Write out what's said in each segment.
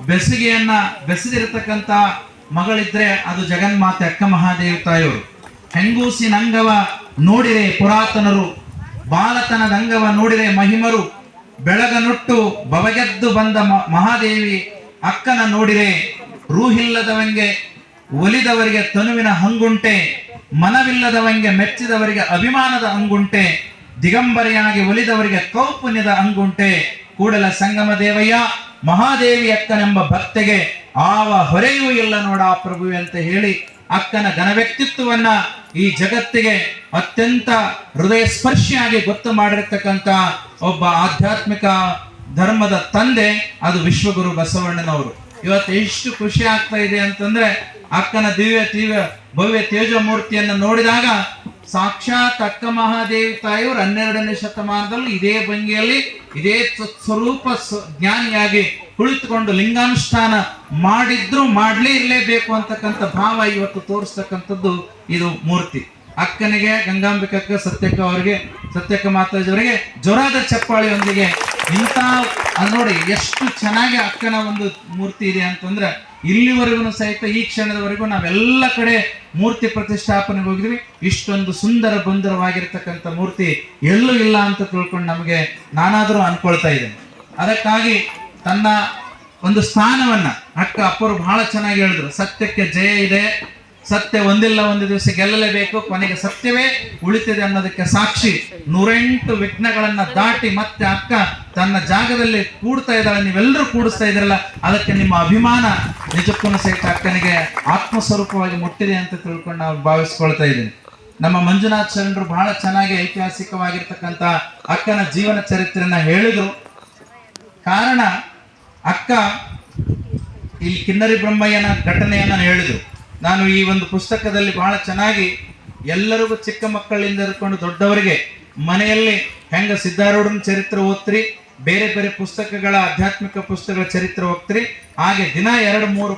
ಬೆಸುಗೆಯನ್ನ ಬೆಸೆದಿರತಕ್ಕಂತ ಮಗಳಿದ್ರೆ ಅದು ಜಗನ್ಮಾತೆ ಅಕ್ಕ ಮಹಾದೇವಿ ತಾಯಿಯವರು. ಹೆಂಗೂಸಿನಂಗವ ನೋಡಿರೆ ಪುರಾತನರು, ಬಾಲತನದಂಗವ ನೋಡಿರೆ ಮಹಿಮರು, ಬೆಳಗನುಟ್ಟು ಬವಗೆದ್ದು ಬಂದ ಮಹಾದೇವಿ ಅಕ್ಕನ ನೋಡಿರೆ ರೂಹಿಲ್ಲದವಂಗೆ ಒಲಿದವರಿಗೆ ತನುವಿನ ಹಂಗುಂಟೆ, ಮನವಿಲ್ಲದವಂಗೆ ಮೆಚ್ಚಿದವರಿಗೆ ಅಭಿಮಾನದ ಅಂಗುಂಟೆ, ದಿಗಂಬರಿಯಾಗಿ ಒಲಿದವರಿಗೆ ಕೌಪುಣ್ಯದ ಅಂಗುಂಟೆ, ಕೂಡಲ ಸಂಗಮ ದೇವಯ್ಯ ಮಹಾದೇವಿ ಅಕ್ಕನೆಂಬ ಭಕ್ತೆಗೆ ಆವ ಹೊರೆಯೂ ಇಲ್ಲ ನೋಡ ಪ್ರಭುವೆ ಅಂತ ಹೇಳಿ ಅಕ್ಕನ ಘನ ವ್ಯಕ್ತಿತ್ವವನ್ನ ಈ ಜಗತ್ತಿಗೆ ಅತ್ಯಂತ ಹೃದಯ ಸ್ಪರ್ಶಿಯಾಗಿ ಗೊತ್ತು ಮಾಡಿರ್ತಕ್ಕಂಥ ಒಬ್ಬ ಆಧ್ಯಾತ್ಮಿಕ ಧರ್ಮದ ತಂದೆ ಅದು ವಿಶ್ವಗುರು ಬಸವಣ್ಣನವರು. ಇವತ್ತು ಎಷ್ಟು ಖುಷಿ ಆಗ್ತಾ ಇದೆ ಅಂತಂದ್ರೆ ಅಕ್ಕನ ದಿವ್ಯ ಭವ್ಯ ತೇಜಮೂರ್ತಿಯನ್ನು ನೋಡಿದಾಗ ಸಾಕ್ಷಾತ್ ಅಕ್ಕ ಮಹಾದೇವಿ ತಾಯಿಯವರು 12ನೇ ಶತಮಾನದಲ್ಲಿ ಇದೇ ಭಂಗಿಯಲ್ಲಿ ಇದೇ ಸ್ವರೂಪ ಜ್ಞಾನಿಯಾಗಿ ಕುಳಿತುಕೊಂಡು ಲಿಂಗಾನುಷ್ಠಾನ ಮಾಡಿದ್ರು ಮಾಡ್ಲೇ ಇರಲೇಬೇಕು ಅಂತಕ್ಕಂಥ ಭಾವ ಇವತ್ತು ತೋರಿಸ್ತಕ್ಕಂಥದ್ದು ಇದು ಮೂರ್ತಿ. ಅಕ್ಕನಿಗೆ ಗಂಗಾಂಬಿಕಕ್ಕ ಸತ್ಯಕ್ಕ ಮಾತಾಜಿಯವರಿಗೆ ಜೋರಾದ ಚಪ್ಪಾಳಿಯೊಂದಿಗೆ ಇಂಥ ನೋಡಿ ಎಷ್ಟು ಚೆನ್ನಾಗಿ ಅಕ್ಕನ ಒಂದು ಮೂರ್ತಿ ಇದೆ ಅಂತಂದ್ರೆ ಇಲ್ಲಿವರೆಗೂ ಸಹಿತ ಈ ಕ್ಷಣದವರೆಗೂ ನಾವೆಲ್ಲ ಕಡೆ ಮೂರ್ತಿ ಪ್ರತಿಷ್ಠಾಪನೆಗೆ ಹೋಗಿದ್ವಿ, ಇಷ್ಟೊಂದು ಸುಂದರವಾಗಿರ್ತಕ್ಕಂಥ ಮೂರ್ತಿ ಎಲ್ಲೂ ಇಲ್ಲ ಅಂತ ತಿಳ್ಕೊಂಡು ನಮಗೆ ನಾನಾದರೂ ಅನ್ಕೊಳ್ತಾ ಇದ್ದೇನೆ. ಅದಕ್ಕಾಗಿ ತನ್ನ ಒಂದು ಸ್ಥಾನವನ್ನ ಅಕ್ಕ ಅಪ್ಪರು ಬಹಳ ಚೆನ್ನಾಗಿ ಹೇಳಿದ್ರು. ಸತ್ಯಕ್ಕೆ ಜಯ ಇದೆ, ಸತ್ಯ ಒಂದಿಲ್ಲ ಒಂದು ದಿವಸ ಗೆಲ್ಲಲೇಬೇಕು, ಕೊನೆಗೆ ಸತ್ಯವೇ ಉಳಿತಿದೆ ಅನ್ನೋದಕ್ಕೆ ಸಾಕ್ಷಿ 108 ವಿಘ್ನಗಳನ್ನ ದಾಟಿ ಮತ್ತೆ ಅಕ್ಕ ತನ್ನ ಜಾಗದಲ್ಲಿ ಕೂಡ್ತಾ ಇದ್ದಾಳೆ. ನೀವೆಲ್ಲರೂ ಕೂಡಿಸ್ತಾ ಇದ್ರಲ್ಲ, ಅದಕ್ಕೆ ನಿಮ್ಮ ಅಭಿಮಾನ ನಿಜಕ್ಕೂ ಸಹಿತ ಅಕ್ಕನಿಗೆ ಆತ್ಮಸ್ವರೂಪವಾಗಿ ಮುಟ್ಟಿದೆ ಅಂತ ತಿಳ್ಕೊಂಡು ನಾವು ಭಾವಿಸ್ಕೊಳ್ತಾ ಇದ್ದೀನಿ. ನಮ್ಮ ಮಂಜುನಾಥ್ ಶರಣರು ಬಹಳ ಚೆನ್ನಾಗಿ ಐತಿಹಾಸಿಕವಾಗಿರ್ತಕ್ಕಂಥ ಅಕ್ಕನ ಜೀವನ ಚರಿತ್ರೆಯನ್ನ ಹೇಳಿದ್ರು. ಕಾರಣ ಅಕ್ಕ ಇಲ್ಲಿ ಕಿನ್ನರಿ ಬ್ರಹ್ಮಯ್ಯನ ಘಟನೆಯನ್ನ ಹೇಳಿದ್ರು. ನಾನು ಈ ಒಂದು ಪುಸ್ತಕದಲ್ಲಿ ಬಹಳ ಚೆನ್ನಾಗಿ ಎಲ್ಲರಿಗೂ ಚಿಕ್ಕ ಮಕ್ಕಳಿಂದ ಹಿಡ್ಕೊಂಡು ದೊಡ್ಡವರಿಗೆ ಮನೆಯಲ್ಲಿ ಹೆಂಗ ಸಿದ್ಧಾರೂಢನ ಚರಿತ್ರೆ ಓದ್ತೀರಿ, ಬೇರೆ ಬೇರೆ ಪುಸ್ತಕಗಳ ಆಧ್ಯಾತ್ಮಿಕ ಪುಸ್ತಕಗಳ ಚರಿತ್ರೆ ಹೋಗ್ತೀರಿ, ಹಾಗೆ ದಿನ 2-3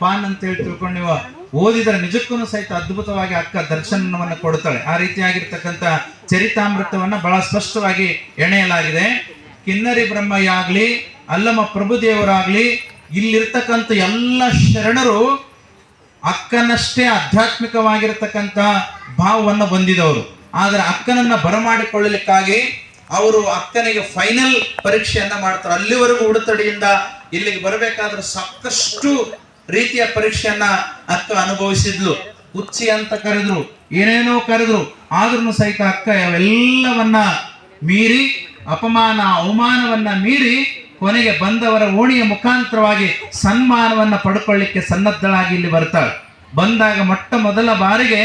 ಪಾನ್ ಅಂತ ಹೇಳಿ ತಿಳ್ಕೊಂಡು ನೀವು ಓದಿದರೆ ನಿಜಕ್ಕೂ ಸಹಿತ ಅದ್ಭುತವಾಗಿ ಅಕ್ಕ ದರ್ಶನವನ್ನು ಕೊಡ್ತಾಳೆ. ಆ ರೀತಿಯಾಗಿರ್ತಕ್ಕಂಥ ಚರಿತಾಮೃತವನ್ನ ಬಹಳ ಸ್ಪಷ್ಟವಾಗಿ ಎಣೆಯಲಾಗಿದೆ. ಕಿನ್ನರಿ ಬ್ರಹ್ಮಯ್ಯ ಆಗ್ಲಿ, ಅಲ್ಲಮ ಪ್ರಭುದೇವರಾಗ್ಲಿ, ಇಲ್ಲಿರ್ತಕ್ಕಂಥ ಎಲ್ಲ ಶರಣರು ಅಕ್ಕನಷ್ಟೇ ಆಧ್ಯಾತ್ಮಿಕವಾಗಿರತಕ್ಕಂಥ ಭಾವವನ್ನು ಹೊಂದಿದವರು. ಆದರೆ ಅಕ್ಕನನ್ನ ಬರಮಾಡಿಕೊಳ್ಳಲಿಕ್ಕಾಗಿ ಅವರು ಅಕ್ಕನಿಗೆ ಫೈನಲ್ ಪರೀಕ್ಷೆಯನ್ನ ಮಾಡ್ತಾರೆ. ಅಲ್ಲಿವರೆಗೂ ಉಡುತಡಿಯಿಂದ ಇಲ್ಲಿಗೆ ಬರಬೇಕಾದ್ರೆ ಸಾಕಷ್ಟು ರೀತಿಯ ಪರೀಕ್ಷೆಯನ್ನ ಅಕ್ಕ ಅನುಭವಿಸಿದ್ಲು. ಹುಚ್ಚಿ ಅಂತ ಕರೆದ್ರು, ಏನೇನೋ ಕರೆದ್ರು, ಆದ್ರೂ ಸಹಿತ ಅಕ್ಕ ಅವೆಲ್ಲವನ್ನ ಮೀರಿ, ಅಪಮಾನ ಅವಮಾನವನ್ನ ಮೀರಿ ಕೊನೆಗೆ ಬಂದವರ ಓಣಿಯ ಮುಖಾಂತರವಾಗಿ ಸನ್ಮಾನವನ್ನ ಪಡ್ಕೊಳ್ಳಿಕ್ಕೆ ಸನ್ನದ್ಧಳಾಗಿ ಇಲ್ಲಿ ಬರ್ತಾಳೆ. ಬಂದಾಗ ಮೊಟ್ಟ ಮೊದಲ ಬಾರಿಗೆ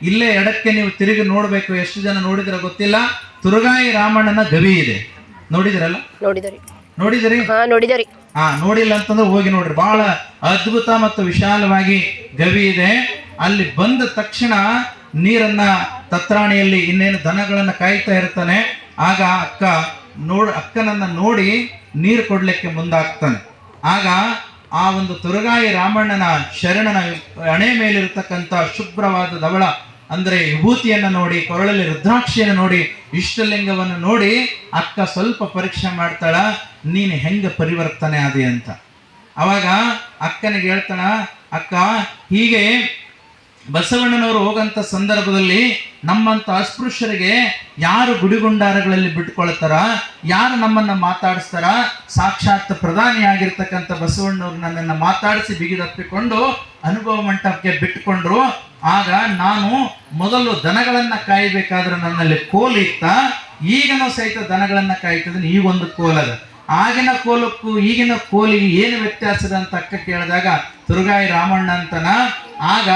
ಇಲ್ಲೇ ಎಡಕ್ಕೆ ನೀವು ತಿರುಗಿ ನೋಡ್ಬೇಕು. ಎಷ್ಟು ಜನ ನೋಡಿದ್ರೆ ಗೊತ್ತಿಲ್ಲ, ತುರುಗಾಯಿ ರಾಮಣ್ಣನ ಗವಿ ಇದೆ. ನೋಡಿದಿರಲ್ಲ? ನೋಡಿದಿರಿ? ನೋಡಿಲ್ಲ ಅಂತಂದ್ರೆ ಹೋಗಿ ನೋಡ್ರಿ. ಬಹಳ ಅದ್ಭುತ ಮತ್ತು ವಿಶಾಲವಾಗಿ ಗವಿ ಇದೆ. ಅಲ್ಲಿ ಬಂದ ತಕ್ಷಣ ನೀರನ್ನ ತತ್ರಾಣಿಯಲ್ಲಿ ಇನ್ನೇನು ದನಗಳನ್ನ ಕಾಯ್ತಾ ಇರ್ತಾನೆ. ಆಗ ಅಕ್ಕನನ್ನ ನೋಡಿ ನೀರು ಕೊಡ್ಲಿಕ್ಕೆ ಮುಂದಾಗ್ತಾನೆ. ಆಗ ಆ ಒಂದು ತುರುಗಾಯಿ ರಾಮಣ್ಣನ ಶರಣನ ಹಣೆ ಮೇಲಿರ್ತಕ್ಕಂಥ ಶುಭ್ರವಾದ ಧವಳ ಅಂದ್ರೆ ವಿಭೂತಿಯನ್ನ ನೋಡಿ, ಕೊರಳಲ್ಲಿ ರುದ್ರಾಕ್ಷಿಯನ್ನು ನೋಡಿ, ಇಷ್ಟಲಿಂಗವನ್ನು ನೋಡಿ ಅಕ್ಕ ಸ್ವಲ್ಪ ಪರೀಕ್ಷೆ ಮಾಡ್ತಾಳ, ನೀನು ಹೆಂಗ ಪರಿವರ್ತನೆ ಆದೆ ಅಂತ. ಅವಾಗ ಅಕ್ಕನಿಗೆ ಹೇಳ್ತಾಳ, ಅಕ್ಕ ಹೀಗೆ ಬಸವಣ್ಣನವರು ಹೋಗಂತ ಸಂದರ್ಭದಲ್ಲಿ ನಮ್ಮಂತ ಅಸ್ಪೃಶ್ಯರಿಗೆ ಯಾರು ಗುಡಿಗುಂಡಾರಗಳಲ್ಲಿ ಬಿಟ್ಕೊಳ್ತಾರ, ಯಾರು ನಮ್ಮನ್ನ ಮಾತಾಡಿಸ್ತಾರ, ಸಾಕ್ಷಾತ್ ಪ್ರಧಾನಿ ಆಗಿರ್ತಕ್ಕಂಥ ಬಸವಣ್ಣವ್ರು ನನ್ನನ್ನು ಮಾತಾಡಿಸಿ ಬಿಗಿದಪ್ಪಿಕೊಂಡು ಅನುಭವ ಮಂಟಪಕ್ಕೆ ಬಿಟ್ಟುಕೊಂಡ್ರು. ಆಗ ನಾನು ಮೊದಲು ದನಗಳನ್ನ ಕಾಯಬೇಕಾದ್ರೆ ನನ್ನಲ್ಲಿ ಕೋಲಿತ್ತ, ಈಗನೂ ಸಹಿತ ದನಗಳನ್ನ ಕಾಯ್ತಿದ್ದೀನಿ, ಈಗೊಂದು ಕೋಲದ. ಆಗಿನ ಕೋಲಕ್ಕೂ ಈಗಿನ ಕೋಲಿಗೆ ಏನು ವ್ಯತ್ಯಾಸದ ಅಂತ ಅಕ್ಕ ಕೇಳಿದಾಗ ತುರುಗಾಯಿ ರಾಮಣ್ಣ ಅಂತನ, ಆಗ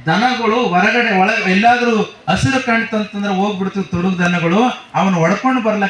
ದನಗಳು ಹೊರಗಡೆ ಎಲ್ಲಾದ್ರೂ ಹಸಿರು ಕಾಣ್ತಂತಂದ್ರೆ ಹೋಗ್ಬಿಡ್ತೀವಿ ತುಡುಗ್ ದನಗಳು, ಅವನು ಒಡ್ಕೊಂಡು ಬರ್ಲಕ್ಕ